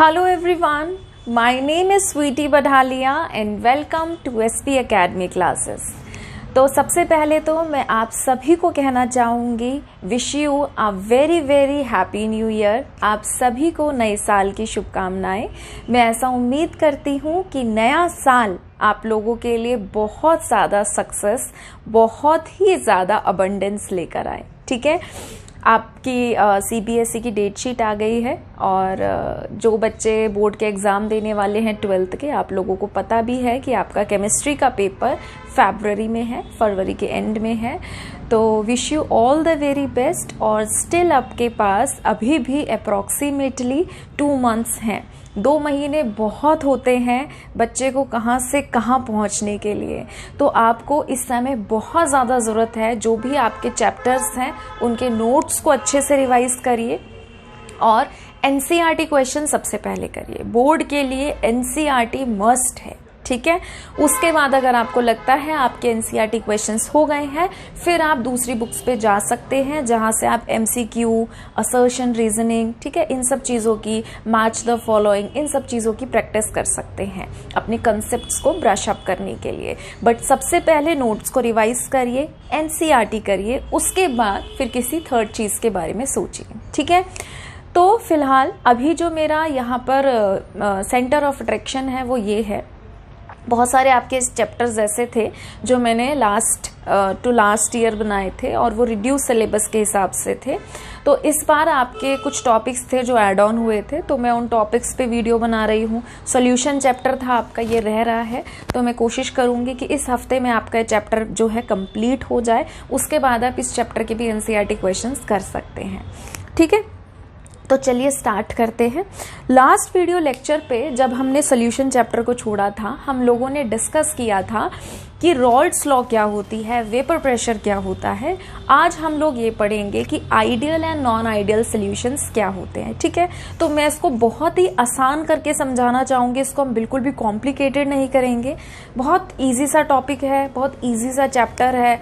Hello everyone, my name is Sweety Badhalia and welcome to SP Academy classes। तो सबसे पहले तो मैं आप सभी को कहना चाहूँगी wish you a very very happy new year. आप सभी को नए साल की शुभकामनाएं। मैं ऐसा उम्मीद करती हूँ कि नया साल आप लोगों के लिए बहुत ज़्यादा सक्सेस, बहुत ही ज़्यादा अबंडेंस लेकर आए। ठीक है, आपकी CBSE की डेट शीट आ गई है और जो बच्चे बोर्ड के एग्ज़ाम देने वाले हैं 12th के, आप लोगों को पता भी है कि आपका केमिस्ट्री का पेपर फरवरी में है, फरवरी के एंड में है। तो wish you all the very best. और स्टिल आपके पास अभी भी अप्रॉक्सीमेटली 2 मंथ्स हैं। 2 महीने बहुत होते हैं बच्चे को कहाँ से कहाँ पहुँचने के लिए। तो आपको इस समय बहुत ज़्यादा ज़रूरत है, जो भी आपके चैप्टर्स हैं उनके नोट्स को अच्छे से रिवाइज करिए और NCERT क्वेश्चन सबसे पहले करिए। बोर्ड के लिए NCERT मस्ट है। ठीक है, उसके बाद अगर आपको लगता है आपके NCERT क्वेश्चंस हो गए हैं, फिर आप दूसरी बुक्स पे जा सकते हैं जहां से आप MCQ, असर्शन, रीजनिंग, ठीक है, इन सब चीज़ों की, मैच द फॉलोइंग, इन सब चीज़ों की प्रैक्टिस कर सकते हैं अपने कंसेप्ट्स को ब्रश अप करने के लिए। बट सबसे पहले नोट्स को रिवाइज करिए, NCERT करिए, उसके बाद फिर किसी थर्ड चीज़ के बारे में सोचिए। ठीक है, तो फिलहाल अभी जो मेरा यहाँ पर सेंटर ऑफ अट्रैक्शन है वो ये है। बहुत सारे आपके चैप्टर्स ऐसे थे जो मैंने लास्ट ईयर बनाए थे और वो रिड्यूस सिलेबस के हिसाब से थे। तो इस बार आपके कुछ टॉपिक्स थे जो ऐड ऑन हुए थे, तो मैं उन टॉपिक्स पे वीडियो बना रही हूँ। सॉल्यूशन चैप्टर था आपका, ये रह रहा है, तो मैं कोशिश करूँगी कि इस हफ्ते में आपका चैप्टर जो है कंप्लीट हो जाए। उसके बाद आप इस चैप्टर के भी NCERT क्वेश्चंस कर सकते हैं। ठीक है, तो चलिए स्टार्ट करते हैं। लास्ट वीडियो लेक्चर पे जब हमने सॉल्यूशन चैप्टर को छोड़ा था, हम लोगों ने डिस्कस किया था कि रॉल्ड्स लॉ क्या होती है, वेपर प्रेशर क्या होता है। आज हम लोग ये पढ़ेंगे कि ideal and non ideal solutions क्या होते हैं। ठीक है, तो मैं इसको बहुत ही आसान करके समझाना चाहूँगी। इसको हम बिल्कुल भी कॉम्प्लिकेटेड नहीं करेंगे। बहुत ईजी सा टॉपिक है, बहुत ईजी सा चैप्टर है।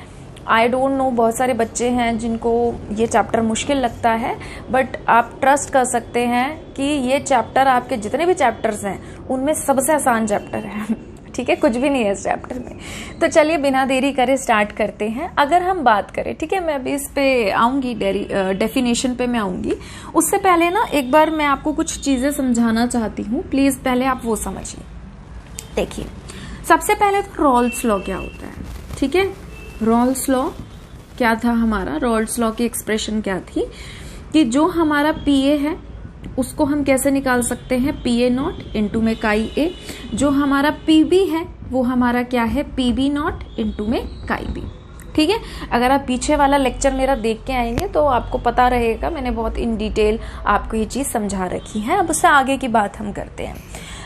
आई डोंट नो, बहुत सारे बच्चे हैं जिनको ये चैप्टर मुश्किल लगता है, बट आप ट्रस्ट कर सकते हैं कि ये चैप्टर आपके जितने भी चैप्टर्स हैं उनमें सबसे आसान चैप्टर है। ठीक है, कुछ भी नहीं है इस चैप्टर में। तो चलिए बिना देरी करे स्टार्ट करते हैं। अगर हम बात करें, ठीक है, मैं अभी इस पे आऊँगी, डेफिनेशन पे मैं आऊँगी। उससे पहले ना एक बार मैं आपको कुछ चीज़ें समझाना चाहती हूँ। प्लीज़ पहले आप वो समझिए। देखिए, सबसे पहले तो रॉल्ड्स लॉ क्या होता है। ठीक है, रॉल्ड्स लॉ क्या था हमारा? रॉल्ड्स लॉ की एक्सप्रेशन क्या थी कि जो हमारा PA है उसको हम कैसे निकाल सकते हैं? PA नॉट इंटू में काई A। जो हमारा PB है वो हमारा क्या है? PB नॉट इंटू में काई B। ठीक है, अगर आप पीछे वाला लेक्चर मेरा देख के आएंगे तो आपको पता रहेगा, मैंने बहुत इन डिटेल आपको ये चीज़ समझा रखी है। अब उससे आगे की बात हम करते हैं।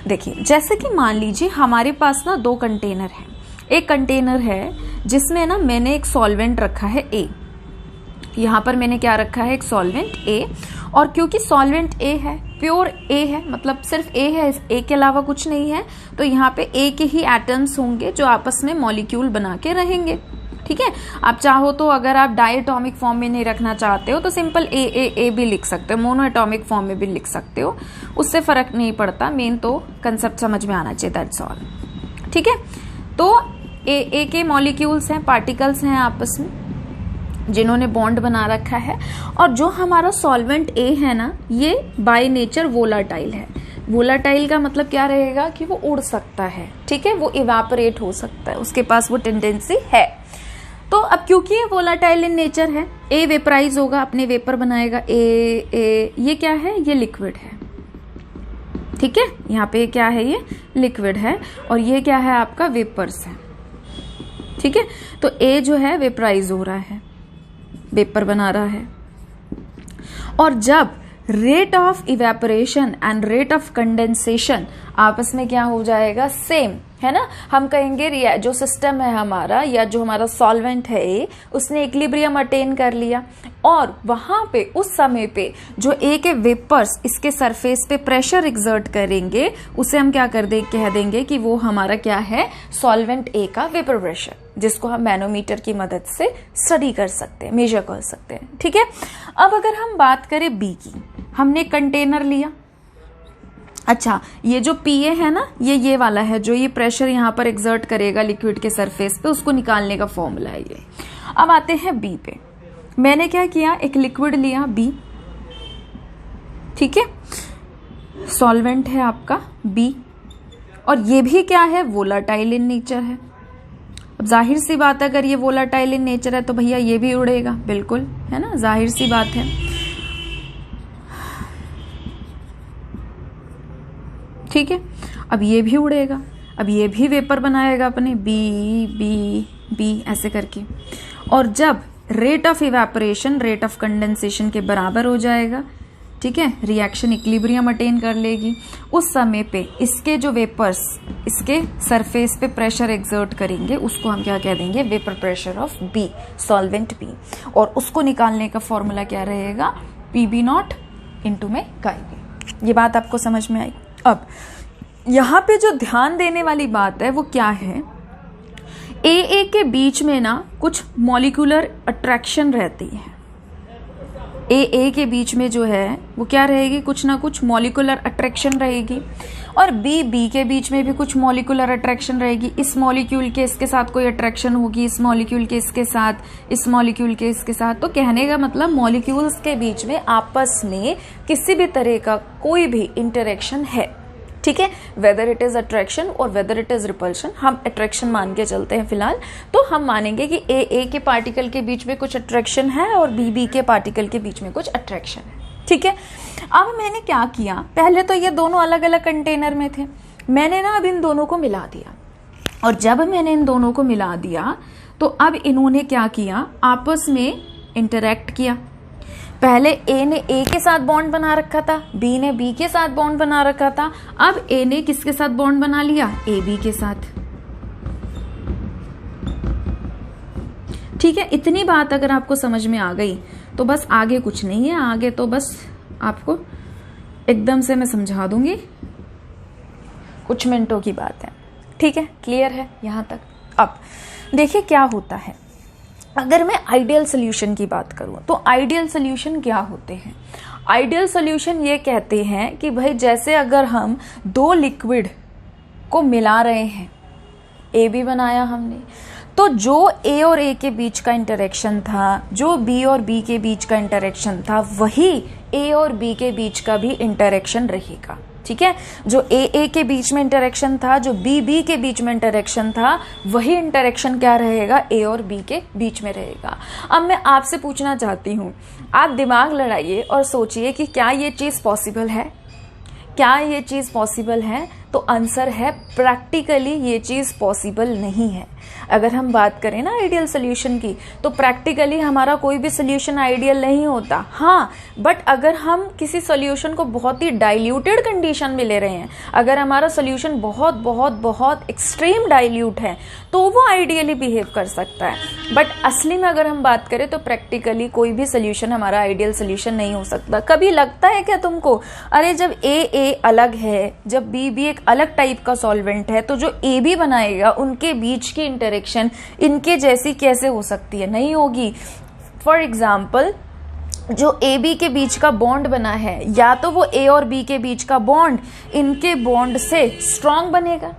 देखिए, जैसे कि मान लीजिए हमारे पास ना 2 कंटेनर हैं। एक कंटेनर है जिसमें ना मैंने एक सॉल्वेंट रखा है A। यहाँ पर मैंने क्या रखा है? एक सॉल्वेंट A। और क्योंकि सॉल्वेंट A है, प्योर A है, मतलब सिर्फ A है, इस A के अलावा कुछ नहीं है, तो यहाँ पे A के ही एटम्स होंगे जो आपस में मॉलिक्यूल बना के रहेंगे। ठीक है, आप चाहो तो अगर आप डायटोमिक फॉर्म में नहीं रखना चाहते हो तो सिंपल A भी लिख सकते हो, मोनो एटॉमिक फॉर्म में भी लिख सकते हो, उससे फर्क नहीं पड़ता। मेन तो कंसेप्ट समझ में आना चाहिए, दैट्स ऑल। ठीक है, तो A के मॉलिक्यूल्स हैं, पार्टिकल्स हैं आपस में जिन्होंने बॉन्ड बना रखा है। और जो हमारा सॉल्वेंट A है ना, ये बाय नेचर वोलाटाइल है। वोलाटाइल का मतलब क्या रहेगा कि वो उड़ सकता है। ठीक है, वो इवापोरेट हो सकता है, उसके पास वो टेंडेंसी है। तो अब क्योंकि ये वोलाटाइल इन नेचर है, A वेपराइज होगा, अपने वेपर बनाएगा। ये क्या है? ये लिक्विड है। ठीक है, यहाँ पे क्या है? ये लिक्विड है और ये क्या है? आपका वेपर्स है। ठीक है, तो A जो है वेपराइज हो रहा है, वेपर बना रहा है। और जब rate of evaporation and rate of condensation आपस में क्या हो जाएगा? सेम है ना। हम कहेंगे जो सिस्टम है हमारा, या जो हमारा सॉल्वेंट है A, उसने इक्विलिब्रियम अटेन कर लिया और वहां पे उस समय पे जो A के वेपर्स इसके सरफेस पे प्रेशर एक्सर्ट करेंगे, उसे हम क्या कह देंगे कि वो हमारा क्या है? सॉल्वेंट A का वेपर प्रेशर, जिसको हम मैनोमीटर की मदद से स्टडी कर सकते हैं, मेजर कर सकते हैं। ठीक है, अब अगर हम बात करें B की, हमने कंटेनर लिया, अच्छा, ये जो PA है ना, ये वाला है जो ये प्रेशर यहाँ पर एक्सर्ट करेगा लिक्विड के सरफेस पे, उसको निकालने का फॉर्मूला है ये। अब आते हैं B पे। मैंने क्या किया, एक लिक्विड लिया B, ठीक है, सॉल्वेंट है आपका B, और ये भी क्या है, वोलाटाइल इन नेचर है। अब जाहिर सी बात है, अगर ये वोलाटाइल इन नेचर है तो भैया ये भी उड़ेगा, बिल्कुल, है ना, जाहिर सी बात है। ठीक है, अब ये भी उड़ेगा, अब ये भी वेपर बनाएगा अपने बी बी बी ऐसे करके, और जब rate of evaporation rate of condensation के बराबर हो जाएगा, ठीक है, रिएक्शन इक्विलिब्रियम अटेन कर लेगी, उस समय पे इसके जो वेपर्स इसके सरफेस पे प्रेशर एक्सर्ट करेंगे, उसको हम क्या कह देंगे, vapour pressure of B, solvent B, और उसको निकालने का फॉर्मूला क्या रहेगा, PB0 इंटू में काई। ये बात आपको समझ में आई। अब यहाँ पे जो ध्यान देने वाली बात है वो क्या है, AA के बीच में ना कुछ मॉलिक्यूलर अट्रैक्शन रहती है। AA के बीच में जो है वो क्या रहेगी, कुछ ना कुछ मॉलिक्यूलर अट्रैक्शन रहेगी, और B के बीच में भी कुछ मॉलिक्यूलर अट्रैक्शन रहेगी। इस मॉलिक्यूल के इसके साथ कोई अट्रैक्शन होगी, इस मॉलिक्यूल के इसके साथ, इस मॉलिक्यूल के इसके साथ। तो कहने का मतलब मॉलिक्यूल्स के बीच में आपस में किसी भी तरह का कोई भी इंटरेक्शन है, ठीक है, वेदर इट इज अट्रैक्शन और वेदर इट इज रिपल्शन। हम अट्रैक्शन मान के चलते हैं फिलहाल, तो हम मानेंगे कि AA के पार्टिकल के बीच में कुछ अट्रैक्शन है और BB के पार्टिकल के बीच में कुछ अट्रैक्शन है, ठीक है। अब मैंने क्या किया, पहले तो ये दोनों अलग अलग कंटेनर में थे, मैंने ना अब इन दोनों को मिला दिया, और जब मैंने इन दोनों को मिला दिया तो अब इन्होंने क्या किया, आपस में इंटरैक्ट किया। पहले A ने A के साथ बॉन्ड बना रखा था, B ने B के साथ बॉन्ड बना रखा था, अब A ने किसके साथ बॉन्ड बना लिया, AB के साथ। ठीक है, इतनी बात अगर आपको समझ में आ गई तो बस आगे कुछ नहीं है, आगे तो बस आपको एकदम से मैं समझा दूंगी, कुछ मिनटों की बात है, ठीक है, क्लियर है यहां तक। अब देखिए क्या होता है, अगर मैं आइडियल सोल्यूशन की बात करूं तो आइडियल सोल्यूशन क्या होते हैं, आइडियल सोल्यूशन ये कहते हैं कि भाई जैसे अगर हम दो लिक्विड को मिला रहे हैं, AB बनाया हमने, तो जो A और A के बीच का इंटरेक्शन था, जो B और B के बीच का इंटरेक्शन था, वही A और B के बीच का भी इंटरेक्शन रहेगा, ठीक है। जो AA के बीच में इंटरेक्शन था, जो BB के बीच में इंटरेक्शन था, वही इंटरेक्शन क्या रहेगा, A और B के बीच में रहेगा। अब मैं आपसे पूछना चाहती हूँ, आप दिमाग लड़ाइए और सोचिए कि क्या ये चीज पॉसिबल है, क्या ये चीज पॉसिबल है, तो आंसर है प्रैक्टिकली ये चीज पॉसिबल नहीं है। अगर हम बात करें ना आइडियल सोल्यूशन की, तो प्रैक्टिकली हमारा कोई भी सोल्यूशन आइडियल नहीं होता। हाँ, बट अगर हम किसी सोल्यूशन को बहुत ही डाइल्यूटेड कंडीशन में ले रहे हैं, अगर हमारा सोल्यूशन बहुत बहुत बहुत एक्सट्रीम डाइल्यूट है, तो वो आइडियली बिहेव कर सकता है। बट असली में अगर हम बात करें तो प्रैक्टिकली कोई भी सोल्यूशन हमारा आइडियल सोल्यूशन नहीं हो सकता। कभी लगता है क्या तुमको, अरे जब AA अलग है, जब BB एक अलग टाइप का सॉल्वेंट है, तो जो AB बनाएगा उनके बीच की इंटरेक्शन इनके जैसी कैसे हो सकती है, नहीं होगी। फॉर एग्जाम्पल, जो AB के बीच का बॉन्ड बना है, या तो वो A और B के बीच का बॉन्ड इनके बॉन्ड से स्ट्रांग बनेगा,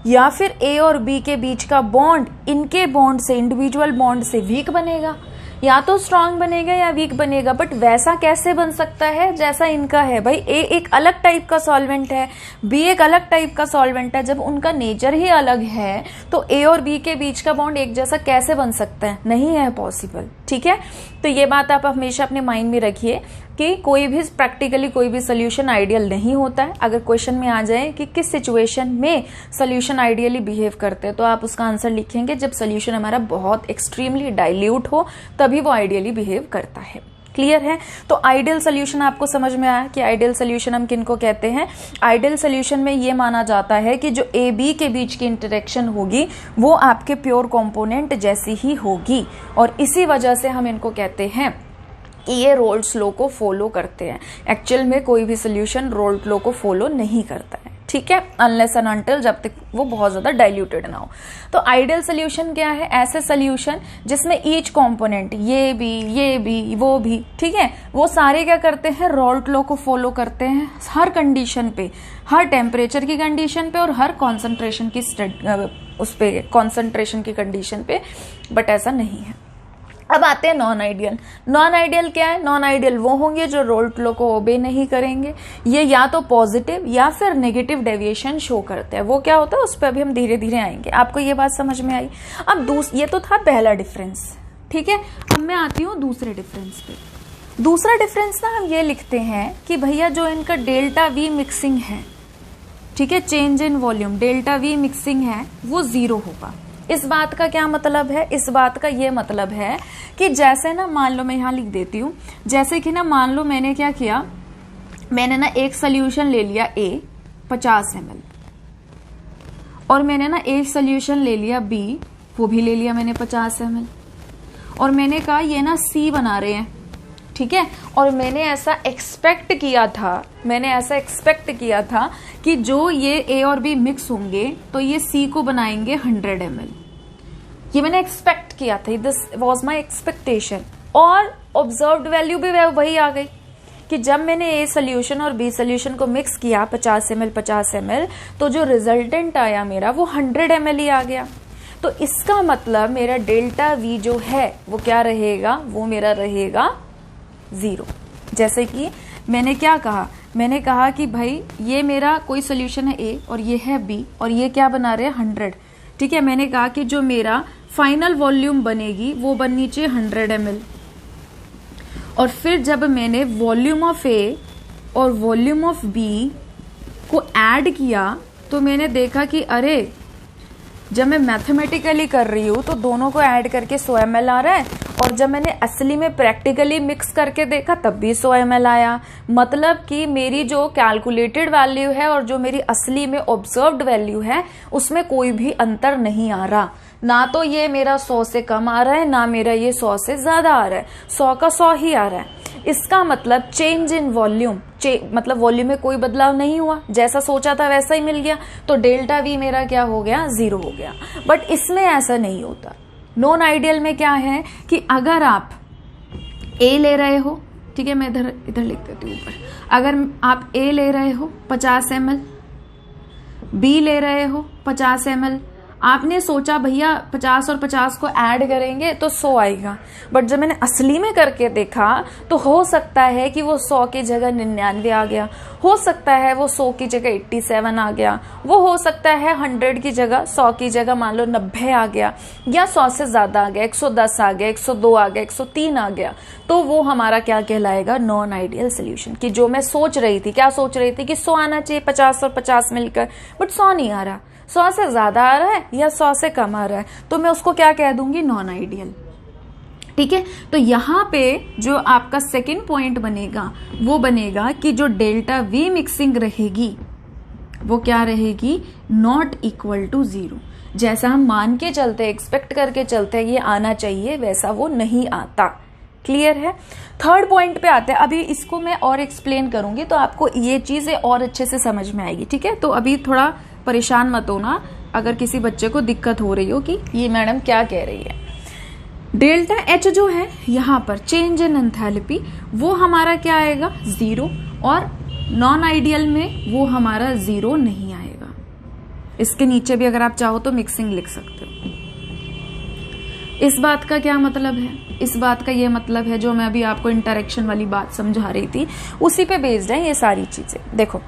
या फिर A और B के बीच का बॉन्ड इनके बॉन्ड से, इंडिविजुअल बॉन्ड से वीक बनेगा। या तो स्ट्रांग बनेगा या वीक बनेगा, बट वैसा कैसे बन सकता है जैसा इनका है। भाई A एक अलग टाइप का सॉल्वेंट है, B एक अलग टाइप का सॉल्वेंट है, जब उनका नेचर ही अलग है तो A और B के बीच का बॉन्ड एक जैसा कैसे बन सकता है, नहीं है पॉसिबल, ठीक है। तो ये बात आप हमेशा अपने माइंड में रखिए कि कोई भी प्रैक्टिकली कोई भी सोल्यूशन आइडियल नहीं होता है। अगर क्वेश्चन में आ जाए कि किस सिचुएशन में सोल्यूशन आइडियली बिहेव करते हैं, तो आप उसका आंसर लिखेंगे जब सोल्यूशन हमारा बहुत एक्सट्रीमली डाइल्यूट हो, तभी वो आइडियली बिहेव करता है। क्लियर है। तो आइडियल सोल्यूशन आपको समझ में आया कि आइडियल सोल्यूशन हम किनको कहते हैं। आइडियल सोल्यूशन में ये माना जाता है कि जो ए बी के बीच की इंटरेक्शन होगी वो आपके प्योर कंपोनेंट जैसी ही होगी, और इसी वजह से हम इनको कहते हैं कि ये रोल्स लॉ को फॉलो करते हैं। एक्चुअल में कोई भी सोल्यूशन रोल्स लॉ को फॉलो नहीं करता है। ठीक है, अनलेस एंड अनटिल, जब तक वो बहुत ज्यादा डाइल्यूटेड ना हो। तो आइडियल सोल्यूशन क्या है? ऐसे सोल्यूशन जिसमें ईच कंपोनेंट, ये भी वो भी, ठीक है, वो सारे क्या करते हैं? रॉल्ट लॉ को फॉलो करते हैं हर कंडीशन पे, हर टेम्परेचर की कंडीशन पे और हर कॉन्सेंट्रेशन की उस पे कॉन्सेंट्रेशन की कंडीशन पे, बट ऐसा नहीं है। अब आते हैं नॉन आइडियल। नॉन आइडियल क्या है? नॉन आइडियल वो होंगे जो रॉल्ट लॉ को ओबे नहीं करेंगे, ये या तो पॉजिटिव या फिर नेगेटिव डेविएशन शो करते हैं। वो क्या होता है उस पर अभी हम धीरे धीरे आएंगे। आपको ये बात समझ में आई? अब ये तो था पहला डिफरेंस, ठीक है। अब मैं आती हूँ दूसरे डिफरेंस पे। दूसरा डिफरेंस ना हम ये लिखते हैं कि भैया जो इनका डेल्टा वी मिक्सिंग है, ठीक है, change in volume, delta V mixing है वो 0 होगा। इस बात का क्या मतलब है? इस बात का ये मतलब है कि जैसे ना, मान लो मैं यहां लिख देती हूं, जैसे कि ना मान लो मैंने क्या किया, मैंने ना एक सोल्यूशन ले लिया A 50 ml, और मैंने ना एक सोल्यूशन ले लिया B, वो भी ले लिया मैंने 50 ml, और मैंने कहा ये ना C बना रहे हैं, ठीक है, और मैंने ऐसा एक्सपेक्ट किया था कि जो ये A और B मिक्स होंगे तो ये C को बनाएंगे 100 ml। ये मैंने एक्सपेक्ट किया था, दिस वॉज माई एक्सपेक्टेशन, और ऑब्जर्व्ड वैल्यू भी वही आ गई कि जब मैंने A सोल्यूशन और B सोल्यूशन को मिक्स किया 50 ml, तो जो रिजल्टेंट आया मेरा वो 100 ml ही आ गया। तो इसका मतलब मेरा डेल्टा V जो है वो क्या रहेगा? वो मेरा रहेगा 0। जैसे कि मैंने क्या कहा, मैंने कहा कि भाई ये मेरा कोई सोल्यूशन है A और ये है B और ये क्या बना रहे हैं 100, ठीक है। मैंने कहा कि जो मेरा फाइनल वॉल्यूम बनेगी वो बननी चाहिए 100 ml, और फिर जब मैंने वॉल्यूम ऑफ A और वॉल्यूम ऑफ B को ऐड किया तो मैंने देखा कि अरे जब मैं मैथमेटिकली कर रही हूँ तो दोनों को ऐड करके 100 ml आ रहा है, और जब मैंने असली में प्रैक्टिकली मिक्स करके देखा तब भी 100 ml आया। मतलब कि मेरी जो कैलकुलेटेड वैल्यू है और जो मेरी असली में ऑब्जर्व्ड वैल्यू है उसमें कोई भी अंतर नहीं आ रहा। ना तो ये मेरा 100 से कम आ रहा है, ना मेरा ये 100 से ज्यादा आ रहा है, 100 का 100 ही आ रहा है। इसका मतलब चेंज इन वॉल्यूम, मतलब वॉल्यूम में कोई बदलाव नहीं हुआ, जैसा सोचा था वैसा ही मिल गया, तो डेल्टा वी मेरा क्या हो गया? 0 हो गया। बट इसमें ऐसा नहीं होता। नॉन आइडियल में क्या है कि अगर आप A ले रहे हो, ठीक है, मैं इधर लिख देती हूँ ऊपर, अगर आप A ले रहे हो 50 ml, B ले रहे हो 50 ml, आपने सोचा भैया 50 और 50 को ऐड करेंगे तो 100 आएगा, बट जब मैंने असली में करके देखा तो हो सकता है कि वो 100 की जगह 99 आ गया, हो सकता है वो 100 की जगह 87 आ गया, वो हो सकता है 100 की जगह 100 की जगह मान लो 90 आ गया, या 100 से ज्यादा आ गया, 110 आ गया, 102 आ गया, 103 आ गया। तो वो हमारा क्या कहलाएगा? Non ideal solution. कि जो मैं सोच रही थी, क्या सोच रही थी कि 100 आना चाहिए 50 और 50 मिलकर, बट 100 नहीं आ रहा, 100 से ज्यादा आ रहा है या 100 से कम आ रहा है, तो मैं उसको क्या कह दूंगी? Non ideal. ठीक है, तो यहां पे जो आपका सेकंड पॉइंट बनेगा वो बनेगा कि जो डेल्टा वी मिक्सिंग रहेगी वो क्या रहेगी? Not equal to 0। जैसा हम मान के चलते, एक्सपेक्ट करके चलते हैं ये आना चाहिए, वैसा वो नहीं आता। क्लियर है? थर्ड पॉइंट पे आते हैं। अभी इसको मैं और एक्सप्लेन करूंगी तो आपको ये चीजें और अच्छे से समझ में आएगी। ठीक है, तो अभी थोड़ा परेशान मत होना अगर किसी बच्चे को दिक्कत हो रही हो कि ये मैडम क्या कह रही है। डेल्टा एच जो है यहाँ पर चेंज इन एंथैल्पी, वो हमारा क्या आएगा? 0, और नॉन आइडियल में वो हमारा 0 नहीं आएगा। इसके नीचे भी अगर आप चाहो तो मिक्सिंग लिख सकते हो। इस बात का क्या मतलब है? इस बात का ये मतलब है जो मैं अभी आपको इंटरेक्शन वाली बात समझा रही थी उसी पे बेस्ड है ये सारी चीजें। देखो,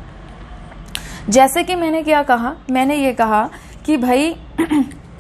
जैसे कि मैंने क्या कहा, मैंने ये कहा कि भाई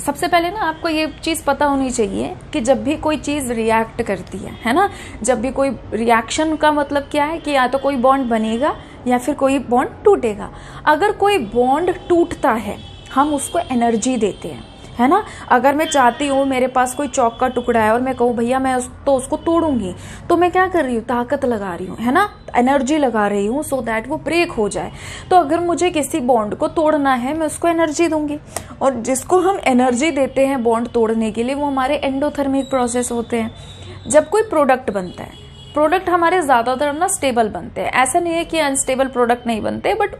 सबसे पहले ना आपको ये चीज पता होनी चाहिए कि जब भी कोई चीज रिएक्ट करती है ना, जब भी कोई रिएक्शन का मतलब क्या है कि या तो कोई बॉन्ड बनेगा या फिर कोई बॉन्ड टूटेगा। अगर कोई बॉन्ड टूटता है हम उसको एनर्जी देते हैं, है ना। अगर मैं चाहती हूँ, मेरे पास कोई चौक का टुकड़ा है और मैं कहूँ भैया मैं उसको तोड़ूंगी, तो मैं क्या कर रही हूँ? ताकत लगा रही हूँ, है ना, एनर्जी लगा रही हूँ सो दैट वो ब्रेक हो जाए। तो अगर मुझे किसी बॉन्ड को तोड़ना है मैं उसको एनर्जी दूंगी, और जिसको हम एनर्जी देते हैं बॉन्ड तोड़ने के लिए वो हमारे एंडोथर्मिक प्रोसेस होते हैं। जब कोई प्रोडक्ट बनता है, प्रोडक्ट हमारे ज्यादातर ना स्टेबल बनते हैं, ऐसा नहीं है कि अनस्टेबल प्रोडक्ट नहीं बनते, बट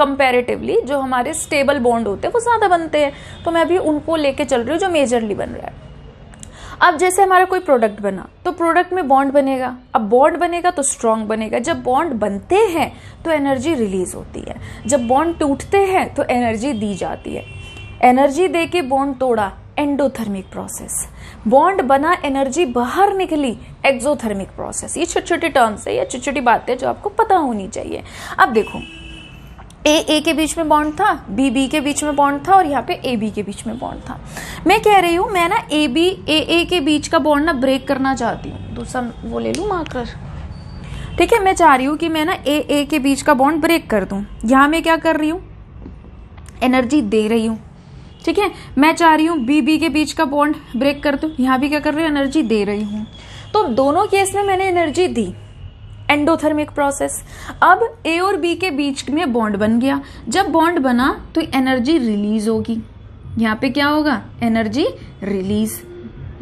कंपैरेटिवली जो हमारे स्टेबल बॉन्ड होते हैं वो ज्यादा बनते हैं, तो मैं अभी उनको लेके चल रही हूँ जो मेजरली बन रहा है। अब जैसे हमारा कोई प्रोडक्ट बना तो प्रोडक्ट में बॉन्ड बनेगा, अब बॉन्ड बनेगा तो स्ट्रांग बनेगा। जब बॉन्ड बनते हैं तो एनर्जी रिलीज होती है, जब बॉन्ड टूटते हैं तो एनर्जी दी जाती है। एनर्जी दे के बॉन्ड तोड़ा, एंडोथर्मिक प्रोसेस। बॉन्ड बना, एनर्जी बाहर निकली, एक्सोथर्मिक प्रोसेस। ये छोटी छोटी टर्म्स है, ये छोटी छोटी बातें जो आपको पता होनी चाहिए। अब देखो, ए के बीच में बॉन्ड था, बी के बीच में बॉन्ड था, और यहाँ पे ए बी के बीच में बॉन्ड था। मैं कह रही हूँ मैं ना ए के बीच का बॉन्ड ना ब्रेक करना चाहती हूँ। दूसरा वो ले लूँ मार्कर, ठीक है। मैं चाह रही हूँ कि मैं ना ए के बीच का बॉन्ड ब्रेक कर दूँ। यहाँ मैं क्या कर रही हूँ, एनर्जी दे रही हूँ, ठीक है। मैं चाह रही हूँ बी के बीच का बॉन्ड ब्रेक कर दूँ, यहाँ भी क्या कर रही हूँ, एनर्जी दे रही हूँ। तो दोनों केस में मैंने एनर्जी दी, एंडोथर्मिक प्रोसेस। अब ए और बी के बीच में बॉन्ड बन गया, जब बॉन्ड बना तो एनर्जी रिलीज होगी। यहाँ पे क्या होगा, एनर्जी रिलीज,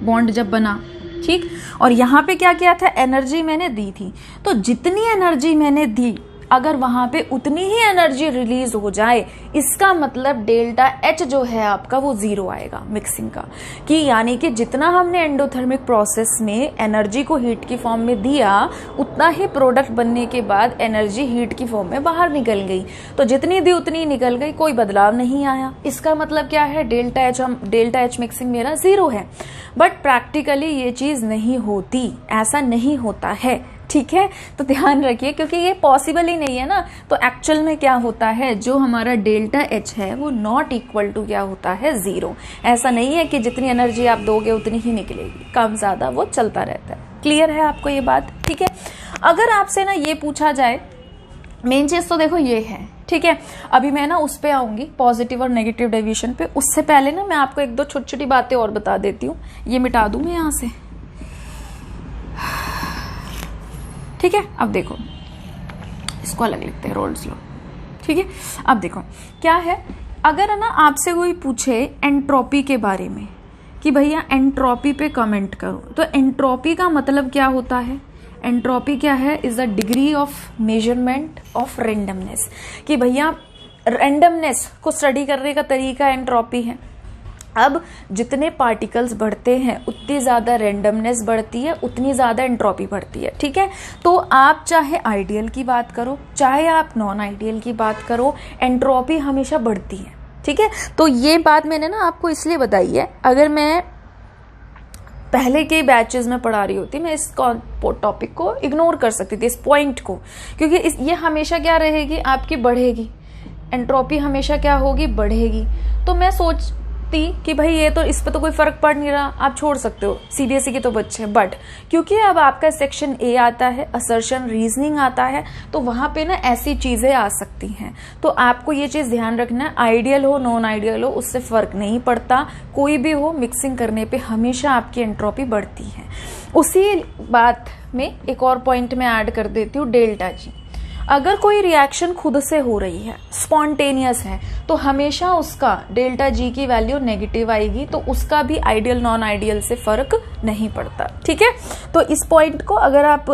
बॉन्ड जब बना, ठीक। और यहाँ पे क्या किया था, एनर्जी मैंने दी थी। तो जितनी एनर्जी मैंने दी, अगर वहां पे उतनी ही एनर्जी रिलीज हो जाए, इसका मतलब डेल्टा एच जो है आपका वो जीरो आएगा मिक्सिंग का। कि यानी कि जितना हमने एंडोथर्मिक प्रोसेस में एनर्जी को हीट की फॉर्म में दिया, उतना ही प्रोडक्ट बनने के बाद एनर्जी हीट की फॉर्म में बाहर निकल गई। तो जितनी दी उतनी निकल गई, कोई बदलाव नहीं आया। इसका मतलब क्या है, डेल्टा एच मिक्सिंग मेरा जीरो है। बट प्रैक्टिकली ये चीज नहीं होती, ऐसा नहीं होता है, ठीक है। तो ध्यान रखिए, क्योंकि ये पॉसिबल ही नहीं है ना। तो एक्चुअल में क्या होता है, जो हमारा डेल्टा एच है वो नॉट इक्वल टू क्या होता है, जीरो। ऐसा नहीं है कि जितनी एनर्जी आप दोगे उतनी ही निकलेगी, कम ज्यादा वो चलता रहता है। क्लियर है आपको ये बात, ठीक है। अगर आपसे ना ये पूछा जाए, मेन चीज तो देखो ये है, ठीक है। अभी मैं ना उस पे आऊंगी, पॉजिटिव और नेगेटिव डेविएशन पे। उससे पहले ना मैं आपको एक दो छोटी छोटी बातें और बता देती हूँ। ये मिटा दूं मैं यहाँ से, ठीक है। अब देखो, इसको अलग लिखते हैं, रोल्स लो, ठीक है। अब देखो क्या है, अगर है ना आपसे कोई पूछे एंट्रोपी के बारे में कि भैया एंट्रोपी पे कमेंट करो, तो एंट्रोपी का मतलब क्या होता है, एंट्रोपी क्या है, is the degree of measurement of randomness. कि भैया रेंडमनेस को स्टडी करने का तरीका एंट्रोपी है। अब जितने पार्टिकल्स बढ़ते हैं उतनी ज्यादा रेंडमनेस बढ़ती है, उतनी ज्यादा एंट्रोपी बढ़ती है, ठीक है। तो आप चाहे आइडियल की बात करो, चाहे आप नॉन आइडियल की बात करो, एंट्रोपी हमेशा बढ़ती है, ठीक है। तो ये बात मैंने ना आपको इसलिए बताई है, अगर मैं पहले के बैचेस में पढ़ा रही होती मैं इस टॉपिक को इग्नोर कर सकती थी, इस पॉइंट को, क्योंकि ये हमेशा क्या रहेगी, आपकी बढ़ेगी, एंट्रोपी हमेशा क्या होगी, बढ़ेगी। तो मैं सोचती कि भाई ये तो, इस पे तो कोई फर्क पड़ नहीं रहा, आप छोड़ सकते हो, सीबीएसई के तो बच्चे। बट क्योंकि अब आपका सेक्शन ए आता है, असर्शन रीजनिंग आता है, तो वहां पे ना ऐसी चीजें आ सकती हैं। तो आपको ये चीज ध्यान रखना है, आइडियल हो नॉन आइडियल हो उससे फर्क नहीं पड़ता, कोई भी हो, मिक्सिंग करने पे हमेशा आपकी एंट्रोपी बढ़ती है। उसी बात में एक और पॉइंट में ऐड कर देती हूँ, डेल्टा जी। अगर कोई रिएक्शन खुद से हो रही है, स्पॉन्टेनियस है, तो हमेशा उसका डेल्टा जी की वैल्यू नेगेटिव आएगी, तो उसका भी आइडियल नॉन आइडियल से फर्क नहीं पड़ता, ठीक है। तो इस पॉइंट को अगर आप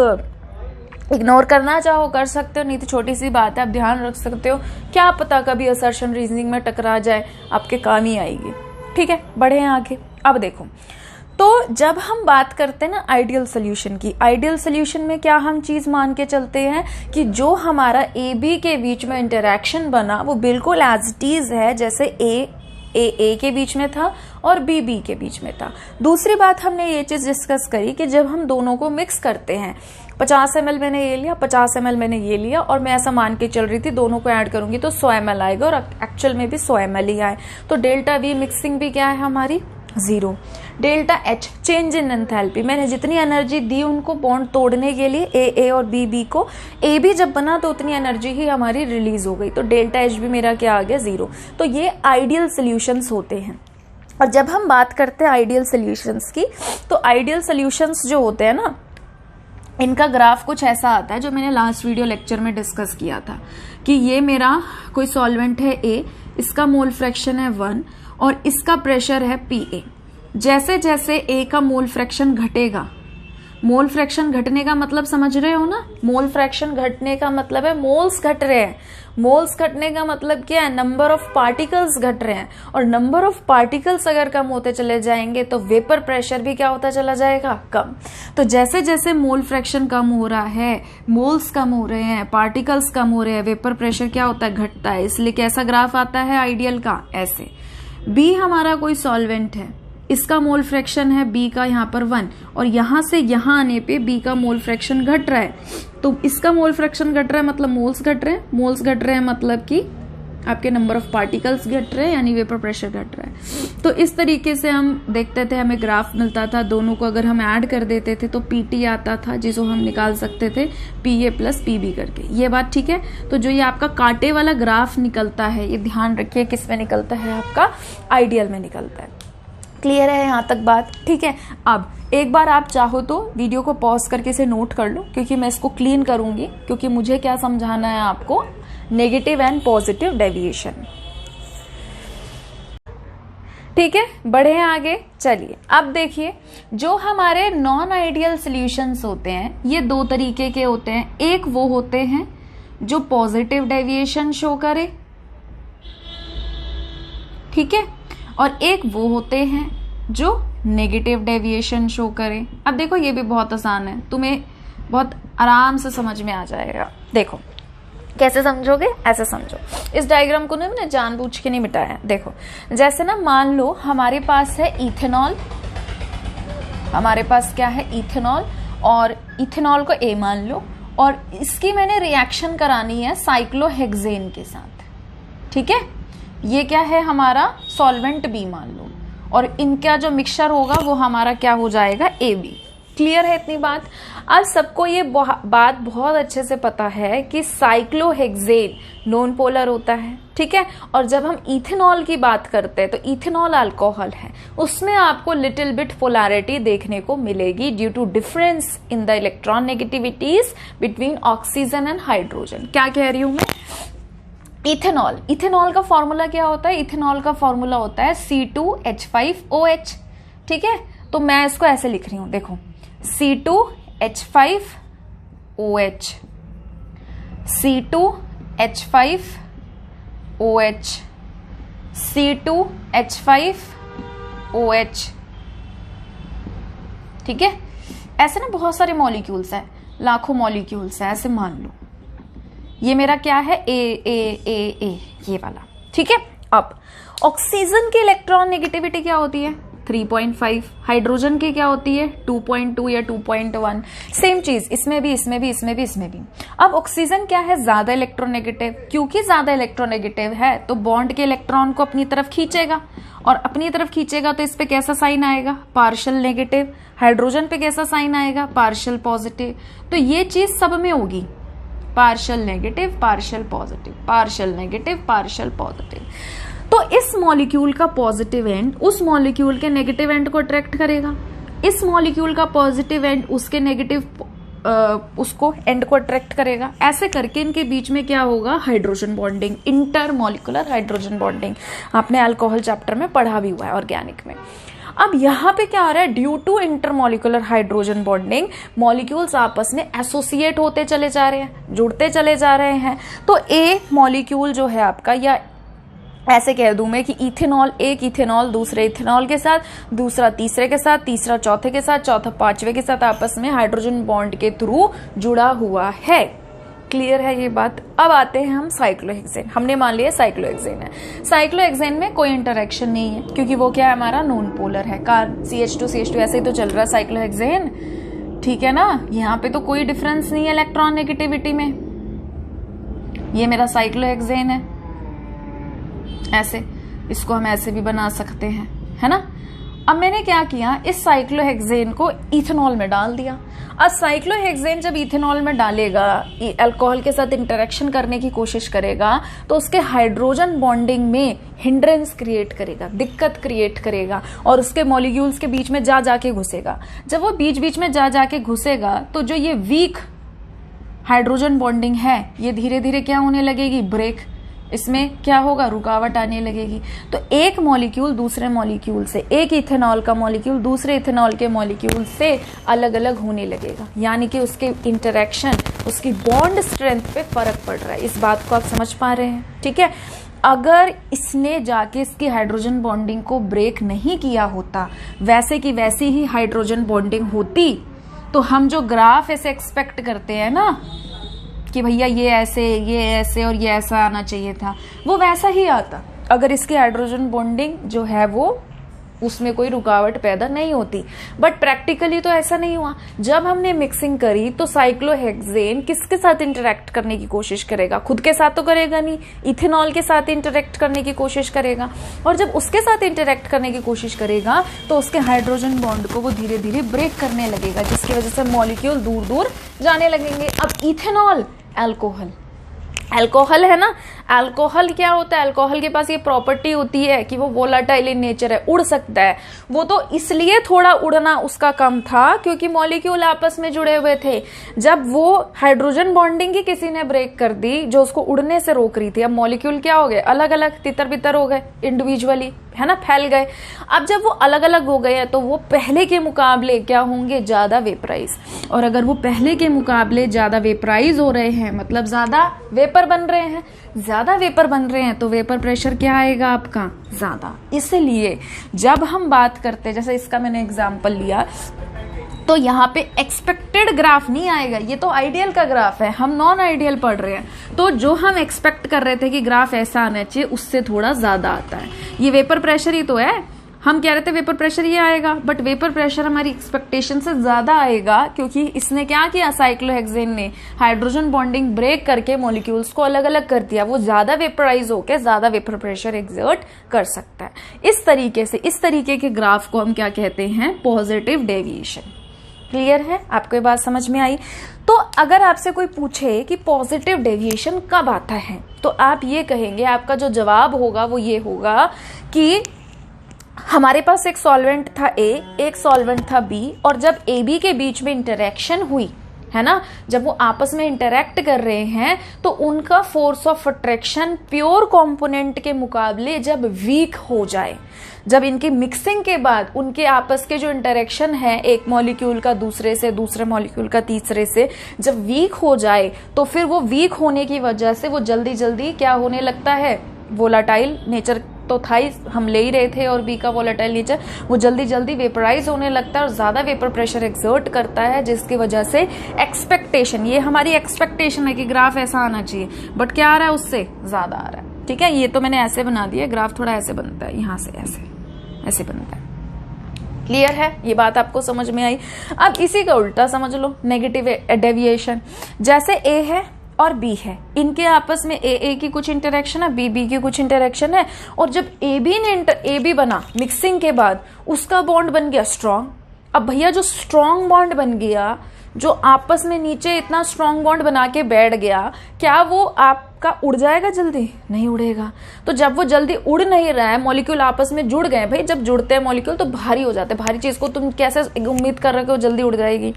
इग्नोर करना चाहो कर सकते हो, नहीं तो छोटी सी बात है, आप ध्यान रख सकते हो, क्या पता कभी असर्शन रीजनिंग में टकरा जाए, आपके काम ही आएगी, ठीक है। बढ़े आगे। अब देखो, तो जब हम बात करते हैं ना आइडियल सोल्यूशन की, आइडियल सोल्यूशन में क्या हम चीज मान के चलते हैं कि जो हमारा ए बी के बीच में इंटरेक्शन बना वो बिल्कुल एज इट इज है जैसे ए के बीच में था और बी के बीच में था। दूसरी बात हमने ये चीज डिस्कस करी कि जब हम दोनों को मिक्स करते हैं, 50 ml मैंने ये लिया, 50 ml मैंने ये लिया, और मैं ऐसा मान के चल रही थी दोनों को ऐड करूंगी तो 100 ml आएगा, और एक्चुअल में भी 100 ml ही आए, तो डेल्टा वी मिक्सिंग भी क्या है हमारी, zero. Delta H change in enthalpy, मैंने जितनी एनर्जी दी उनको बॉन्ड तोड़ने के लिए, ए और बी को, ए बी जब बना तो उतनी एनर्जी ही हमारी रिलीज हो गई, तो डेल्टा एच भी मेरा क्या आ गया, जीरो। तो ये आइडियल सोल्यूशंस होते हैं। और जब हम बात करते हैं आइडियल सोल्यूशंस की, तो आइडियल सोल्यूशंस जो होते हैं ना, इनका ग्राफ कुछ ऐसा आता है जो मैंने लास्ट वीडियो लेक्चर में डिस्कस किया था कि ये मेरा कोई सॉल्वेंट है ए, इसका मोल फ्रैक्शन है 1 और इसका प्रेशर है PA। जैसे जैसे ए का मोल फ्रैक्शन घटेगा, मोल फ्रैक्शन घटने का मतलब समझ रहे हो ना? मोल फ्रैक्शन घटने का मतलब है मोल्स घट रहे हैं। मोल्स घटने का मतलब क्या है? नंबर ऑफ पार्टिकल्स घट रहे हैं, और नंबर ऑफ पार्टिकल्स अगर कम होते चले जाएंगे तो वेपर प्रेशर भी क्या होता चला जाएगा? कम। तो जैसे जैसे मोल फ्रैक्शन कम हो रहा है, मोल्स कम हो रहे हैं, पार्टिकल्स कम हो रहे हैं, वेपर प्रेशर क्या होता है? घटता है। इसलिए कैसा ग्राफ आता है आइडियल का? ऐसे। बी हमारा कोई सॉल्वेंट है, इसका मोल फ्रैक्शन है बी का यहाँ पर 1, और यहां से यहां आने पे बी का मोल फ्रैक्शन घट रहा है। तो इसका मोल फ्रैक्शन घट रहा है मतलब मोल्स घट रहे हैं, मोल्स घट रहे हैं मतलब कि आपके नंबर ऑफ पार्टिकल्स घट रहे हैं, यानी वेपर प्रेशर घट रहा है। तो इस तरीके से हम देखते थे, हमें ग्राफ मिलता था, दोनों को अगर हम ऐड कर देते थे तो पीटी आता था, जिसको हम निकाल सकते थे पीए प्लस पीबी करके। ये बात ठीक है? तो जो ये आपका कांटे वाला ग्राफ निकलता है, ये ध्यान रखिए किस में निकलता है? आपका आइडियल में निकलता है। क्लियर है यहाँ तक बात? ठीक है। अब एक बार आप चाहो तो वीडियो को पॉज करके इसे नोट कर लो, क्योंकि मैं इसको क्लीन करूंगी, क्योंकि मुझे क्या समझाना है आपको? Negative and positive deviation. ठीक है, बढ़े आगे। चलिए अब देखिए, जो हमारे नॉन आइडियल सॉल्यूशंस होते हैं ये दो तरीके के होते हैं। एक वो होते हैं जो पॉजिटिव डेविएशन शो करे, ठीक है, और एक वो होते हैं जो नेगेटिव डेविएशन शो करे। अब देखो ये भी बहुत आसान है, तुम्हें बहुत आराम से समझ में आ जाएगा। देखो कैसे समझोगे? ऐसे समझो। इस डायग्राम को ना मैंने जानबूझ के नहीं मिटाया। देखो जैसे ना, मान लो हमारे पास है इथेनॉल, हमारे पास क्या है? इथेनॉल, और इथेनॉल को ए मान लो, और इसकी मैंने रिएक्शन करानी है साइक्लोहेक्सेन के साथ, ठीक है। ये क्या है? हमारा सॉल्वेंट बी मान लो, और इनका जो मिक्सचर होगा वो हमारा क्या हो जाएगा? A B. क्लियर है इतनी बात? आज सबको ये बात बहुत अच्छे से पता है कि साइक्लोहेक्सेन नॉन पोलर होता है, ठीक है। और जब हम इथेनॉल की बात करते हैं तो इथेनॉल अल्कोहल है, उसमें आपको लिटिल बिट पोलैरिटी देखने को मिलेगी due to difference in the electron negativities between oxygen and hydrogen. क्या कह रही हूं मैं? इथेनॉल, इथेनॉल का फॉर्मूला क्या होता है? इथेनॉल का फॉर्मूला होता है C2H5OH, ठीक है। तो मैं इसको ऐसे लिख रही हूं, देखो C2H5OH, C2H5OH, C2H5OH, ठीक है। ऐसे ना बहुत सारे मॉलिक्यूल्स हैं, लाखों मॉलिक्यूल्स हैं, ऐसे मान लो ये मेरा क्या है? ए, ये वाला, ठीक है। अब ऑक्सीजन की इलेक्ट्रॉन नेगेटिविटी क्या होती है? 3.5। हाइड्रोजन की क्या होती है? 2.2 या 2.1। सेम चीज इसमें भी, इसमें भी, इसमें भी, इसमें भी। अब ऑक्सीजन क्या है? ज्यादा इलेक्ट्रोनेगेटिव। क्योंकि ज्यादा इलेक्ट्रोनेगेटिव है तो बॉन्ड के इलेक्ट्रॉन को अपनी तरफ खींचेगा, और अपनी तरफ खींचेगा तो इस पे कैसा साइन आएगा? Partial negative. हाइड्रोजन पे कैसा साइन आएगा? Partial positive. तो ये चीज सब में होगी, partial negative, partial positive, partial negative, partial positive. तो इस मॉलिक्यूल का पॉजिटिव एंड उस मॉलिक्यूल के नेगेटिव एंड को अट्रैक्ट करेगा, इस मॉलिक्यूल का पॉजिटिव एंड उसके नेगेटिव उसको एंड को अट्रैक्ट करेगा। ऐसे करके इनके बीच में क्या होगा? Hydrogen bonding, intermolecular hydrogen bonding. आपने अल्कोहल चैप्टर में पढ़ा भी हुआ है, ऑर्गेनिक में। अब यहाँ पे क्या हो रहा है? Due to intermolecular hydrogen bonding molecules आपस में एसोसिएट होते चले जा रहे हैं, जुड़ते चले जा रहे हैं। तो ए मॉलिक्यूल जो है आपका, या ऐसे कह दूं मैं कि इथेनॉल, एक इथेनॉल दूसरे इथेनॉल के साथ, दूसरा तीसरे के साथ, तीसरा चौथे के साथ, चौथा पांचवे के साथ आपस में हाइड्रोजन बॉन्ड के थ्रू जुड़ा हुआ है। क्लियर है ये बात? अब आते हैं हम साइक्लोहेक्सेन। हमने मान लिया साइक्लोहेक्सेन है। साइक्लोहेक्सेन में कोई इंटरेक्शन नहीं है, क्योंकि वो क्या है? हमारा नॉन पोलर है। CH2 ऐसे ही तो चल रहा है साइक्लोहेक्सेन, ठीक है ना। यहाँ पे तो कोई डिफरेंस नहीं है इलेक्ट्रॉन नेगेटिविटी में। ये मेरा साइक्लोहेक्सेन है, ऐसे, इसको हम ऐसे भी बना सकते हैं, है ना। अब मैंने क्या किया? इस साइक्लोहेक्सेन को इथेनॉल में डाल दिया। अब साइक्लोहेक्सेन जब इथेनॉल में डालेगा, अल्कोहल के साथ इंटरेक्शन करने की कोशिश करेगा, तो उसके हाइड्रोजन बॉन्डिंग में हिंड्रेंस क्रिएट करेगा, दिक्कत क्रिएट करेगा, और उसके मॉलिक्यूल्स के बीच में जा जाके घुसेगा। जब वो बीच बीच में जा जाके घुसेगा तो जो ये वीक हाइड्रोजन बॉन्डिंग है ये धीरे धीरे क्या होने लगेगी? ब्रेक। इसमें क्या होगा, रुकावट आने लगेगी। तो एक मॉलिक्यूल दूसरे मॉलिक्यूल से, एक इथेनॉल का मॉलिक्यूल दूसरे इथेनॉल के मॉलिक्यूल से अलग अलग होने लगेगा, यानी कि उसके इंटरेक्शन, उसकी बॉन्ड स्ट्रेंथ पे फर्क पड़ रहा है। इस बात को आप समझ पा रहे हैं, ठीक है। अगर इसने जाके इसकी हाइड्रोजन बॉन्डिंग को ब्रेक नहीं किया होता, वैसे की वैसी ही हाइड्रोजन बॉन्डिंग होती, तो हम जो ग्राफ ऐसे एक्सपेक्ट करते हैं ना कि भैया ये ऐसे और ये ऐसा आना चाहिए था, वो वैसा ही आता अगर इसकी हाइड्रोजन बॉन्डिंग जो है वो उसमें कोई रुकावट पैदा नहीं होती। बट प्रैक्टिकली तो ऐसा नहीं हुआ। जब हमने मिक्सिंग करी तो साइक्लोहेक्सेन किसके साथ इंटरेक्ट करने की कोशिश करेगा, खुद के साथ तो करेगा नहीं, इथेनॉल के साथ इंटरेक्ट करने की कोशिश करेगा। और जब उसके साथ इंटरेक्ट करने की कोशिश करेगा तो उसके हाइड्रोजन बॉन्ड को वो धीरे धीरे ब्रेक करने लगेगा, जिसकी वजह से मॉलिक्यूल दूर दूर जाने लगेंगे। अब इथेनॉल अल्कोहल है ना, अल्कोहल क्या होता है, अल्कोहल के पास ये प्रॉपर्टी होती है कि वो वोलाटाइल इन नेचर है, उड़ सकता है। वो तो इसलिए थोड़ा उड़ना उसका कम था क्योंकि मॉलिक्यूल आपस में जुड़े हुए थे। जब वो हाइड्रोजन बॉन्डिंग ही किसी ने ब्रेक कर दी जो उसको उड़ने से रोक रही थी, अब मॉलिक्यूल क्या हो गए, अलग अलग तितर बितर हो गए, इंडिविजुअली, है ना, फैल गए। अब जब वो अलग अलग हो गए तो वो पहले के मुकाबले क्या होंगे, ज्यादा वेपराइज। और अगर वो पहले के मुकाबले ज्यादा वेपराइज हो रहे हैं, मतलब ज्यादा वेपर बन रहे हैं, ज्यादा वेपर बन रहे हैं, तो वेपर प्रेशर क्या आएगा आपका, ज्यादा। इसलिए जब हम बात करते हैं, जैसे इसका मैंने एग्जांपल लिया, तो यहाँ पे एक्सपेक्टेड ग्राफ नहीं आएगा, ये तो आइडियल का ग्राफ है, हम नॉन आइडियल पढ़ रहे हैं। तो जो हम एक्सपेक्ट कर रहे थे कि ग्राफ ऐसा आना चाहिए, उससे थोड़ा ज्यादा आता है। ये वेपर प्रेशर ही तो है, हम कह रहे थे वेपर प्रेशर ये आएगा, बट वेपर प्रेशर हमारी एक्सपेक्टेशन से ज्यादा आएगा क्योंकि इसने क्या किया, साइक्लोहेक्सेन ने हाइड्रोजन बॉन्डिंग ब्रेक करके मॉलिक्यूल्स को अलग अलग कर दिया। वो ज्यादा वेपराइज होकर ज्यादा वेपर प्रेशर एक्सर्ट कर सकता है। इस तरीके के ग्राफ को हम क्या कहते हैं, पॉजिटिव डेविएशन। क्लियर है, आपको ये बात समझ में आई। तो अगर आपसे कोई पूछे कि पॉजिटिव डेविएशन कब आता है, तो आप ये कहेंगे, आपका जो जवाब होगा वो ये होगा कि हमारे पास एक सॉल्वेंट था A, एक सॉल्वेंट था B, और जब AB के बीच में इंटरेक्शन हुई, है ना, जब वो आपस में इंटरेक्ट कर रहे हैं, तो उनका force of attraction pure component के मुकाबले जब वीक हो जाए, जब इनकी मिक्सिंग के बाद उनके आपस के जो इंटरेक्शन है, एक मॉलिक्यूल का दूसरे से, दूसरे मॉलिक्यूल का तीसरे से, जब वीक हो जाए, तो फिर वो वीक होने की वजह से वो जल्दी जल्दी क्या होने लगता है, वोलाटाइल नेचर तो था ही, हम ले ही रहे थे, और बी का वोलेटाइल नेचर, वो जल्दी जल्दी वेपराइज होने लगता है और ज्यादा वेपर प्रेशर एक्सर्ट करता है, जिसकी वजह से एक्सपेक्टेशन, ये हमारी एक्सपेक्टेशन है कि ग्राफ ऐसा आना चाहिए, बट क्या आ रहा है, उससे ज्यादा आ रहा है। ठीक है, ये तो मैंने ऐसे बना दिया, ग्राफ थोड़ा ऐसे बनता है, यहां से ऐसे बनता है। क्लियर है, ये बात आपको समझ में आई। अब इसी का उल्टा समझ लो, नेगेटिव डेविएशन। जैसे ए है और बी है, इनके आपस में ए की कुछ इंटरेक्शन है, बी की कुछ इंटरेक्शन है, और जब ए बी बना मिक्सिंग के बाद, उसका बॉन्ड बन गया स्ट्रॉन्ग। अब भैया जो स्ट्रॉन्ग बॉन्ड बन गया, जो आपस में नीचे इतना स्ट्रॉन्ग बॉन्ड बना के बैठ गया, क्या वो आपका उड़ जाएगा जल्दी? नहीं उड़ेगा। तो जब वो जल्दी उड़ नहीं रहा है, मॉलिक्यूल आपस में जुड़ गए, भाई जब जुड़ते हैं मॉलिक्यूल तो भारी हो जाते हैं, भारी चीज को तुम कैसे उम्मीद कर रहे हो कि वो जल्दी उड़ जाएगी?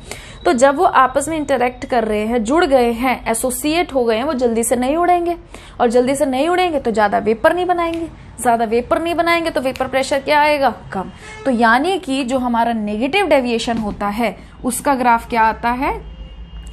तो जब वो आपस में इंटरेक्ट कर रहे हैं, जुड़ गए हैं, एसोसिएट हो गए हैं, वो जल्दी से नहीं उड़ेंगे, और जल्दी से नहीं उड़ेंगे तो ज्यादा वेपर नहीं बनाएंगे, ज्यादा वेपर नहीं बनाएंगे तो वेपर प्रेशर क्या आएगा? कम। तो यानी कि जो हमारा नेगेटिव डेविएशन होता है उसका ग्राफ क्या आता है?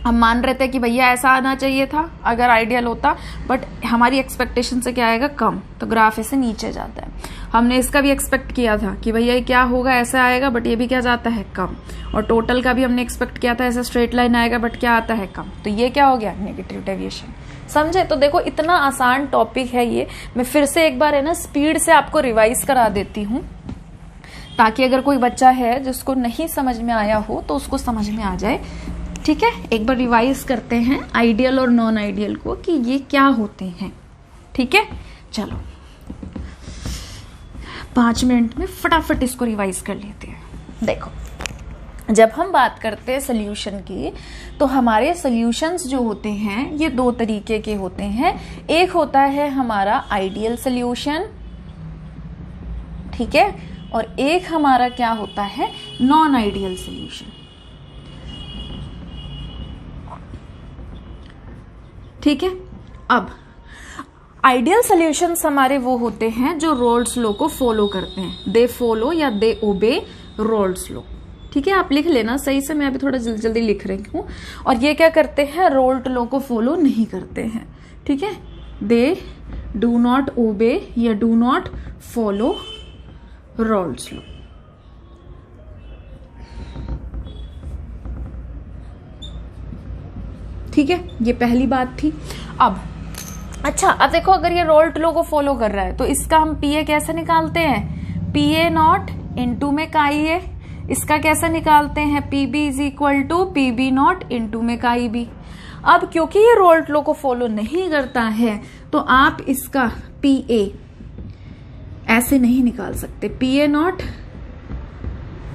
हम मान रहे थे कि भैया ऐसा आना चाहिए था अगर आइडियल होता, बट हमारी एक्सपेक्टेशन से क्या आएगा? कम। तो ग्राफ ऐसे नीचे जाता है। हमने इसका भी एक्सपेक्ट किया था कि भैया क्या होगा, ऐसा आएगा, बट ये भी क्या जाता है? कम। और टोटल का भी हमने एक्सपेक्ट किया था ऐसा स्ट्रेट लाइन आएगा, बट क्या आता है? कम। तो ये क्या हो गया? Negative deviation. समझे? तो देखो इतना आसान टॉपिक है ये। मैं फिर से एक बार है ना स्पीड से आपको रिवाइज करा देती हूँ, ताकि अगर कोई बच्चा है जिसको नहीं समझ में आया हो तो उसको समझ में आ जाए। ठीक है, एक बार रिवाइज करते हैं आइडियल और नॉन आइडियल को कि ये क्या होते हैं। ठीक है, चलो 5 मिनट में फटाफट इसको रिवाइज कर लेते हैं। देखो, जब हम बात करते हैं सोल्यूशन की, तो हमारे सोल्यूशंस जो होते हैं ये 2 तरीके के होते हैं। एक होता है हमारा आइडियल सोल्यूशन, ठीक है, और एक हमारा क्या होता है? Non ideal solution. ठीक है, अब आइडियल सॉल्यूशंस हमारे वो होते हैं जो रोल्स लॉ को फॉलो करते हैं, दे फॉलो या दे ओबे रोल्स लॉ। ठीक है, आप लिख लेना सही से, मैं अभी थोड़ा जल्दी जल्दी लिख रही हूँ। और ये क्या करते हैं, रोल्स लॉ को फॉलो नहीं करते हैं। ठीक है, दे डू नॉट ओबे या do not follow roles law. ठीक है, ये पहली बात थी। अब देखो, अगर ये रोल्स लॉ को फॉलो कर रहा है तो इसका हम पीए कैसे निकालते हैं, पीए नॉट इनटू में काई ए। इसका कैसे निकालते हैं, PB is equal to PB not into में काई बी। अब क्योंकि ये रोल्स लॉ को फॉलो नहीं करता है तो आप इसका पीए ऐसे नहीं निकाल सकते, पीए नॉट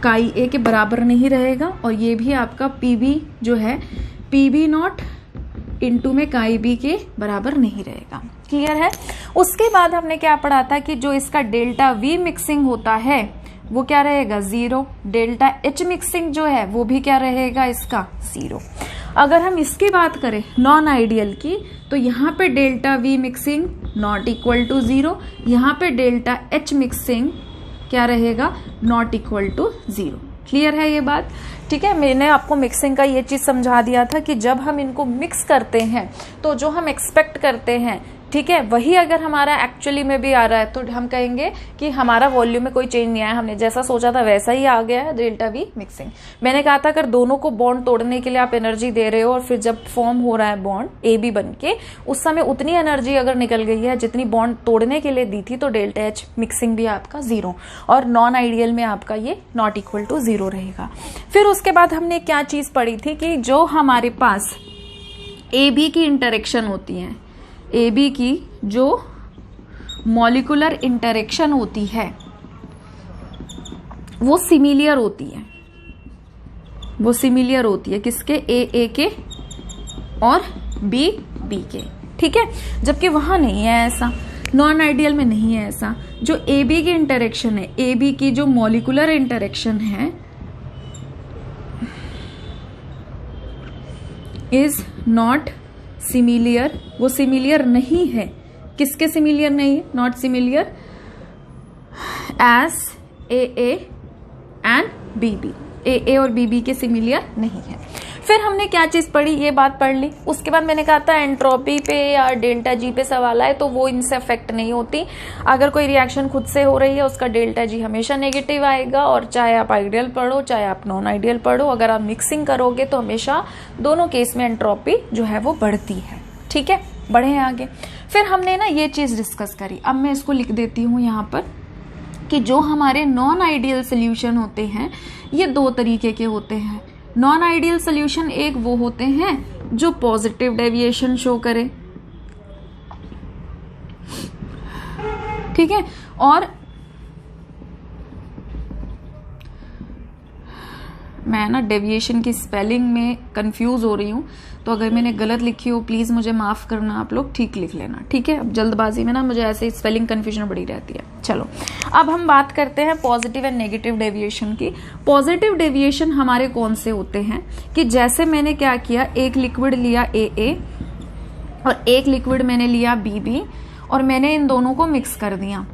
काई ए के बराबर नहीं रहेगा, और ये भी आपका पीबी जो है पीबी नॉट इनटू में काई बी के बराबर नहीं रहेगा। क्लियर है। उसके बाद हमने क्या पढ़ा था कि जो इसका डेल्टा वी मिक्सिंग होता है वो क्या रहेगा, 0। डेल्टा एच मिक्सिंग जो है वो भी क्या रहेगा, इसका 0। अगर हम इसकी बात करें नॉन आइडियल की, तो यहाँ पे delta V mixing not equal to 0, यहाँ पे डेल्टा एच मिक्सिंग क्या रहेगा, नॉट इक्वल टू 0। क्लियर है ये बात। ठीक है, मैंने आपको मिक्सिंग का ये चीज समझा दिया था कि जब हम इनको मिक्स करते हैं तो जो हम एक्सपेक्ट करते हैं, ठीक है, वही अगर हमारा एक्चुअली में भी आ रहा है तो हम कहेंगे कि हमारा वॉल्यूम में कोई चेंज नहीं आया, हमने जैसा सोचा था वैसा ही आ गया है, डेल्टा वी मिक्सिंग। मैंने कहा था अगर दोनों को बॉन्ड तोड़ने के लिए आप एनर्जी दे रहे हो और फिर जब फॉर्म हो रहा है बॉन्ड ए बी बन के, उस समय उतनी एनर्जी अगर निकल गई है जितनी बॉन्ड तोड़ने के लिए दी थी, तो डेल्टा एच मिक्सिंग भी आपका 0, और नॉन आइडियल में आपका ये नॉट इक्वल टू 0 रहेगा। फिर उसके बाद हमने क्या चीज पढ़ी थी कि जो हमारे पास ए बी की इंटरेक्शन होती है, ए बी की जो मॉलिक्यूलर इंटरेक्शन होती है वो सिमिलियर होती है, वो सिमिलियर होती है किसके, ए के और बी के। ठीक है, जबकि वहां नहीं है ऐसा, नॉन आइडियल में नहीं है ऐसा। जो ए बी की इंटरेक्शन है, ए बी की जो मॉलिक्यूलर इंटरेक्शन है इज नॉट सिमिलियर, वो सिमिलियर नहीं है। किसके सिमिलियर नहीं है, not similar as A and B, A और बी के सिमिलियर नहीं है। फिर हमने क्या चीज पढ़ी, ये बात पढ़ ली। उसके बाद मैंने कहा था एंट्रोपी पे या डेल्टा जी पे सवाल आए तो वो इनसे अफेक्ट नहीं होती। अगर कोई रिएक्शन खुद से हो रही है उसका डेल्टा जी हमेशा नेगेटिव आएगा, और चाहे आप आइडियल पढ़ो चाहे आप नॉन आइडियल पढ़ो, अगर आप मिक्सिंग करोगे तो हमेशा दोनों केस में एंट्रोपी जो है वो बढ़ती है। ठीक है, बढ़े आगे। फिर हमने ना ये चीज डिस्कस करी, अब मैं इसको लिख देती हूँ यहाँ पर कि जो हमारे नॉन आइडियल सोल्यूशन होते हैं ये 2 तरीके के होते हैं। नॉन आइडियल सोल्यूशन एक वो होते हैं जो पॉजिटिव डेविएशन शो करे, ठीक है, और मैं ना डेविएशन की स्पेलिंग में कंफ्यूज हो रही हूँ, तो अगर मैंने गलत लिखी हो प्लीज मुझे माफ करना, आप लोग ठीक लिख लेना। ठीक है, अब जल्दबाजी में ना मुझे ऐसे स्पेलिंग कंफ्यूजन बड़ी रहती है। चलो अब हम बात करते हैं पॉजिटिव एंड नेगेटिव डेविएशन की। पॉजिटिव डेविएशन हमारे कौन से होते हैं कि जैसे मैंने क्या किया, एक लिक्विड लिया ए और एक लिक्विड मैंने लिया बी और मैंने इन दोनों को मिक्स कर दिया।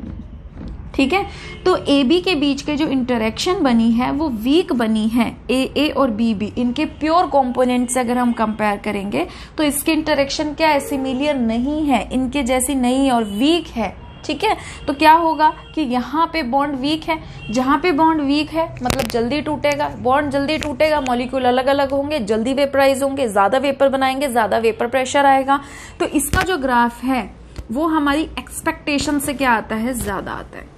ठीक है, तो ए बी के बीच के जो इंटरेक्शन बनी है वो वीक बनी है। ए और बी इनके प्योर कंपोनेंट से अगर हम कंपेयर करेंगे तो इसके इंटरेक्शन क्या है, सिमिलियर नहीं है, इनके जैसी नहीं है और वीक है। ठीक है, तो क्या होगा कि यहाँ पे बॉन्ड वीक है, जहां पे बॉन्ड वीक है मतलब जल्दी टूटेगा, बॉन्ड जल्दी टूटेगा, मॉलिक्यूल अलग अलग होंगे, जल्दी वेपराइज होंगे, ज्यादा वेपर बनाएंगे, ज्यादा वेपर प्रेशर आएगा। तो इसका जो ग्राफ है वो हमारी एक्सपेक्टेशन से क्या आता है, ज्यादा आता है,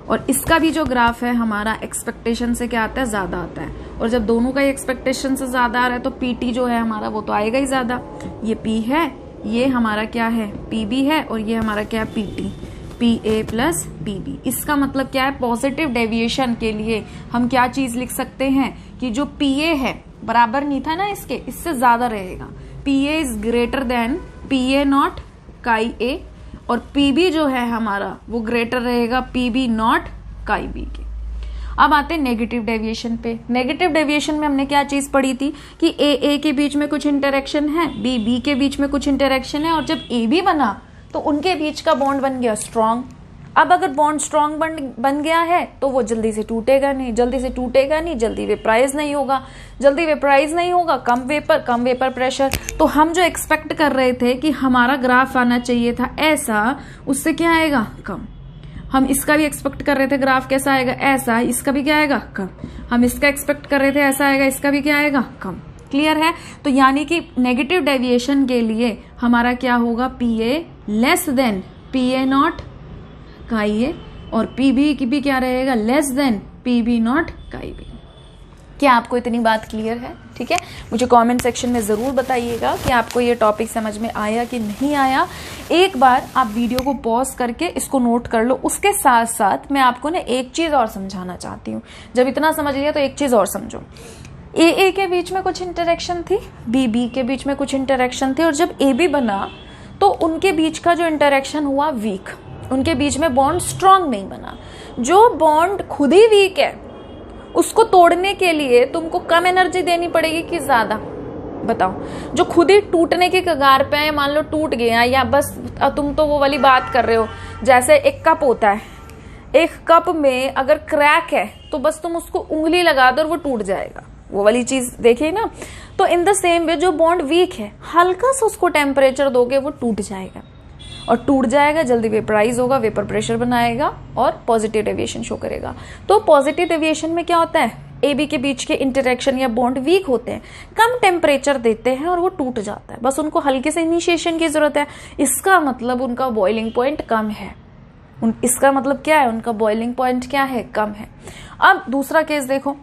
और इसका भी जो ग्राफ है हमारा एक्सपेक्टेशन से क्या आता है, ज्यादा आता है। और जब दोनों का एक्सपेक्टेशन से ज्यादा आ रहा है तो पीटी जो है हमारा वो तो आएगा ही ज्यादा। ये पी है, ये हमारा क्या है, पीबी है, और ये हमारा क्या है, पीटी, पीए प्लस पीबी। इसका मतलब क्या है, पॉजिटिव डेविएशन के लिए हम क्या चीज लिख सकते हैं कि जो पीए है बराबर नहीं था ना इसके, इससे ज्यादा रहेगा। PA is greater than PA naught chi A, और पीबी जो है हमारा वो ग्रेटर रहेगा पीबी नॉट काई बी के। अब आते हैं नेगेटिव डेविएशन पे। नेगेटिव डेविएशन में हमने क्या चीज पढ़ी थी कि ए के बीच में कुछ इंटरेक्शन है, बी के बीच में कुछ इंटरेक्शन है, और जब ए बी बना तो उनके बीच का बॉन्ड बन गया स्ट्रांग। अब अगर बॉन्ड स्ट्रांग बन गया है तो वो जल्दी से टूटेगा नहीं, जल्दी वेपराइज नहीं होगा, कम वेपर प्रेशर। तो हम जो एक्सपेक्ट कर रहे थे कि हमारा ग्राफ आना चाहिए था ऐसा, उससे क्या आएगा, कम। हम इसका भी एक्सपेक्ट कर रहे थे ग्राफ कैसा आएगा, ऐसा, इसका भी क्या आएगा, कम। हम इसका एक्सपेक्ट कर रहे थे ऐसा आएगा, इसका भी क्या आएगा, कम। क्लियर है? तो यानी कि नेगेटिव डेविएशन के लिए हमारा क्या होगा, PA less than PA not का IA, और PB की भी क्या रहेगा, लेस देन PB नॉट का IB। क्या आपको इतनी बात क्लियर है? ठीक है, मुझे कमेंट सेक्शन में ज़रूर बताइएगा कि आपको ये टॉपिक समझ में आया कि नहीं आया। एक बार आप वीडियो को पॉज करके इसको नोट कर लो। उसके साथ साथ मैं आपको ना एक चीज़ और समझाना चाहती हूँ। जब इतना समझ लिया तो एक चीज़ और समझो। AA के बीच में कुछ इंटरेक्शन थी, BB के बीच में कुछ इंटरेक्शन थी, और जब AB बना तो उनके बीच का जो इंटरेक्शन हुआ वीक, उनके बीच में बॉन्ड स्ट्रांग नहीं बना। जो बॉन्ड खुद ही वीक है उसको तोड़ने के लिए तुमको कम एनर्जी देनी पड़ेगी कि ज्यादा, बताओ। जो खुद ही टूटने के कगार पे है, मान लो टूट गया, या बस तुम तो वो वाली बात कर रहे हो जैसे एक कप होता है, एक कप में अगर क्रैक है तो बस तुम उसको उंगली लगा दो और वो टूट जाएगा, वो वाली चीज देखिए ना। तो इन द सेम वे जो बॉन्ड वीक है, हल्का सा उसको टेम्परेचर दोगे वो टूट जाएगा, और टूट जाएगा, जल्दी वेपराइज होगा, वेपर प्रेशर बनाएगा और पॉजिटिव डेविएशन शो करेगा। तो पॉजिटिव डेविएशन में क्या होता है, AB के बीच के इंटरेक्शन या बॉन्ड वीक होते हैं, कम टेम्परेचर देते हैं और वो टूट जाता है, बस उनको हल्के से इनिशिएशन की जरूरत है। इसका मतलब उनका बॉइलिंग पॉइंट कम है। इसका मतलब क्या है, उनका बॉइलिंग पॉइंट क्या है, कम है। अब दूसरा केस देखो,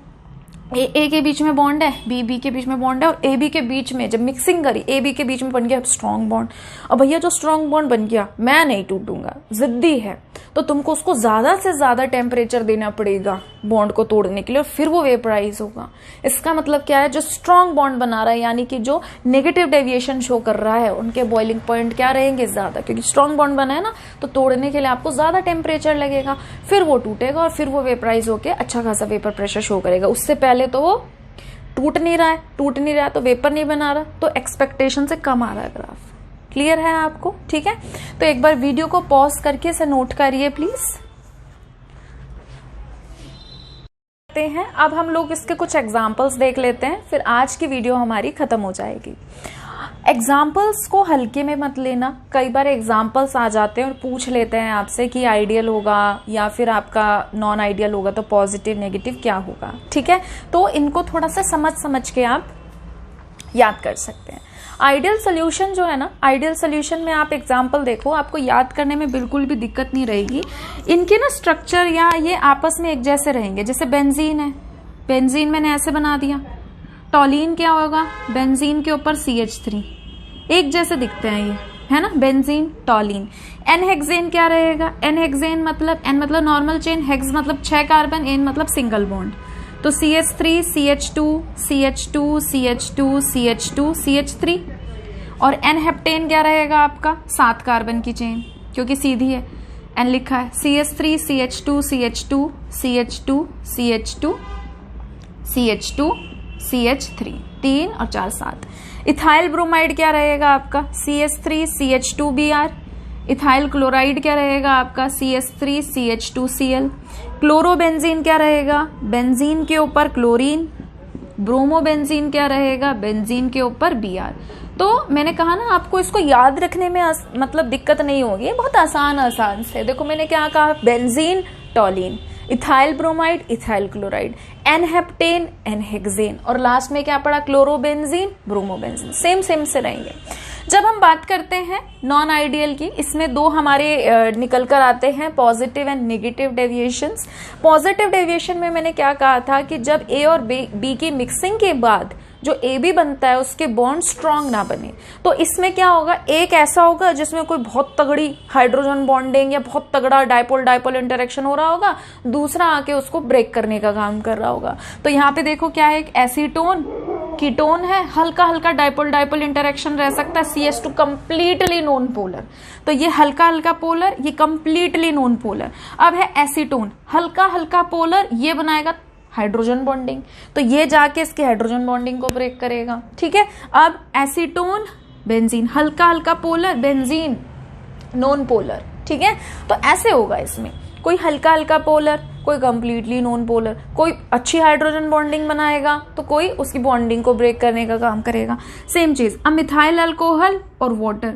A के बीच में बॉन्ड है, B के बीच में बॉन्ड है, और AB के बीच में जब मिक्सिंग करी, AB के बीच में बन गया स्ट्रॉन्ग बॉन्ड। अब भैया जो स्ट्रॉन्ग बॉन्ड बन गया, मैं नहीं टूटूंगा, जिद्दी है, तो तुमको उसको ज्यादा से ज्यादा टेम्परेचर देना पड़ेगा बॉन्ड को तोड़ने के लिए, और फिर वो वेपराइज होगा। इसका मतलब क्या है, जो स्ट्रॉन्ग बॉन्ड बना रहा है, यानी कि जो नेगेटिव डेविएशन शो कर रहा है, उनके बॉइलिंग पॉइंट क्या रहेंगे, ज्यादा, क्योंकि स्ट्रॉन्ग बॉन्ड बना है ना, तो तोड़ने के लिए आपको ज्यादा टेम्परेचर लगेगा, फिर वो टूटेगा और फिर वो वेपराइज होकर अच्छा खासा वेपर प्रेशर शो करेगा। उससे पहले तो वो टूट नहीं रहा है तो वेपर नहीं बना रहा, तो एक्सपेक्टेशन से कम आ रहा है ग्राफ। क्लियर है आपको? ठीक है, तो एक बार वीडियो को पॉज करके इसे नोट करिए प्लीज। हैं अब हम लोग इसके कुछ एग्जाम्पल्स देख लेते हैं, फिर आज की वीडियो हमारी खत्म हो जाएगी। एग्जाम्पल्स को हल्के में मत लेना, कई बार एग्जाम्पल्स आ जाते हैं और पूछ लेते हैं आपसे कि आइडियल होगा या फिर आपका नॉन आइडियल होगा, तो पॉजिटिव नेगेटिव क्या होगा। ठीक है, तो इनको थोड़ा सा समझ के आप याद कर सकते हैं। आइडियल सोल्यूशन जो है ना, आइडियल सोल्यूशन में आप एग्जाम्पल देखो, आपको याद करने में बिल्कुल भी दिक्कत नहीं रहेगी। इनके ना स्ट्रक्चर या ये आपस में एक जैसे रहेंगे। जैसे बेंजीन है, बेंजीन मैंने ऐसे बना दिया। टॉलीन क्या होगा, बेंजीन के ऊपर CH3, एक जैसे दिखते हैं ये, है ना, बेंजीन टॉलीन। एनहेक्सेन क्या रहेगा, एनहेक्सेन मतलब एन मतलब नॉर्मल चेन, हेक्स मतलब 6 कार्बन, एन मतलब सिंगल बॉन्ड, तो CH3 CH2 CH2 CH2 CH2 CH3। और एन हेप्टेन क्या रहेगा आपका, 7 कार्बन की चेन, क्योंकि सीधी है, एन लिखा है। CH3 CH2 CH2 CH2 CH2 CH2 CH3, 3 और 4 7। इथाइल ब्रोमाइड क्या रहेगा आपका, CH3 CH2Br। इथाइल क्लोराइड क्या रहेगा आपका, CH3 CH2Cl। क्लोरोबेंजीन क्या रहेगा, बेंजीन के ऊपर क्लोरीन। ब्रोमोबेंजीन क्या रहेगा, बेंजीन के ऊपर Br। तो मैंने कहा ना आपको इसको याद रखने में मतलब दिक्कत नहीं होगी, बहुत आसान से। देखो मैंने क्या कहा, benzene toluene, ethyl bromide ethyl chloride, n heptane n hexane, और लास्ट में क्या पड़ा, क्लोरोबेंजीन ब्रोमोबेंजीन। सेम से रहेंगे। जब हम बात करते हैं नॉन आइडियल की, इसमें दो हमारे निकल कर आते हैं, positive and negative deviations. Positive deviation में मैंने क्या कहा था कि जब A और B की मिक्सिंग के बाद जो AB बनता है उसके बॉन्ड स्ट्रांग ना बने, तो इसमें क्या होगा, एक ऐसा होगा जिसमें कोई बहुत तगड़ी हाइड्रोजन बॉन्डिंग या बहुत तगड़ा डायपोल इंटरेक्शन हो रहा होगा, दूसरा आके उसको ब्रेक करने का काम कर रहा होगा। तो यहाँ पे देखो क्या है, एक एसीटोन कीटोन है, हल्का डायपोल इंटरेक्शन रह सकता है। CH2 कंप्लीटली नॉन पोलर, तो ये हल्का पोलर, ये कंप्लीटली नॉन पोलर। अब है एसीटोन, हल्का पोलर, ये बनाएगा हाइड्रोजन बॉन्डिंग, तो ये जाके इसके हाइड्रोजन बॉन्डिंग को ब्रेक करेगा। ठीक है, अब एसीटोन बेंजीन, हल्का पोलर बेंजीन, नॉन पोलर, ठीक है। तो ऐसे होगा इसमें, कोई हल्का हल्का पोलर, कोई कंप्लीटली नॉन पोलर, कोई अच्छी हाइड्रोजन बॉन्डिंग बनाएगा तो कोई उसकी बॉन्डिंग को ब्रेक करने का काम करेगा। सेम चीज, अब मिथाइल अल्कोहल और वाटर,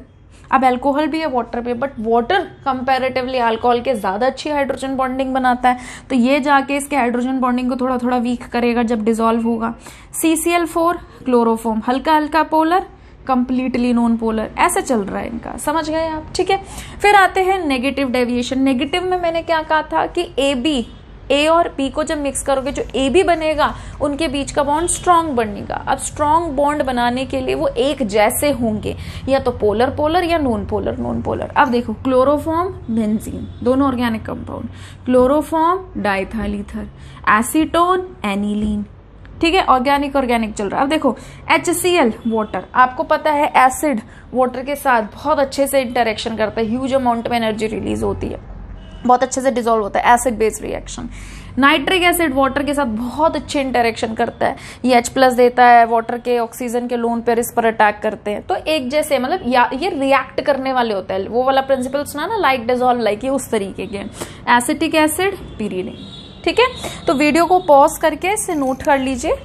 अब अल्कोहल भी है वाटर पे, बट वाटर कंपैरेटिवली अल्कोहल के ज्यादा अच्छी हाइड्रोजन बॉन्डिंग बनाता है, तो ये जाके इसके हाइड्रोजन बॉन्डिंग को थोड़ा थोड़ा वीक करेगा जब डिसॉल्व होगा। CCl4 क्लोरोफॉर्म, हल्का हल्का पोलर, कंप्लीटली नॉन पोलर, ऐसे चल रहा है इनका, समझ गए आप, ठीक है। फिर आते हैं नेगेटिव डेविएशन। नेगेटिव में मैंने क्या कहा था कि ए और बी को जब मिक्स करोगे जो AB बनेगा उनके बीच का बॉन्ड स्ट्रॉन्ग बनेगा। अब स्ट्रॉन्ग बॉन्ड बनाने के लिए वो एक जैसे होंगे, या तो पोलर पोलर या नॉन पोलर नॉन पोलर। अब देखो, क्लोरोफॉर्म बेंजीन, दोनों organic compound, chloroform diethyl ether, acetone aniline, ठीक है, ऑर्गेनिक ऑर्गेनिक चल रहा है। अब देखो HCl वाटर, आपको पता है एसिड वाटर के साथ बहुत अच्छे से इंटरेक्शन करता है, ह्यूज अमाउंट में एनर्जी रिलीज होती है, बहुत अच्छे से डिसॉल्व होता है, acid base reaction. Nitric acid water के साथ बहुत अच्छे इंटरेक्शन करता है, ये H+ देता है वाटर के, ऑक्सीजन के लोन पेयर इस पर अटैक करते हैं, तो एक जैसे मतलब ये रिएक्ट करने वाले होते हैं, वो वाला प्रिंसिपल सुना ना, लाइक डिसॉल्व लाइक, ये उस तरीके के। एसिटिक एसिड, पिरीलिन, ठीक है। तो वीडियो को पॉज करके इसे नोट कर लीजिए।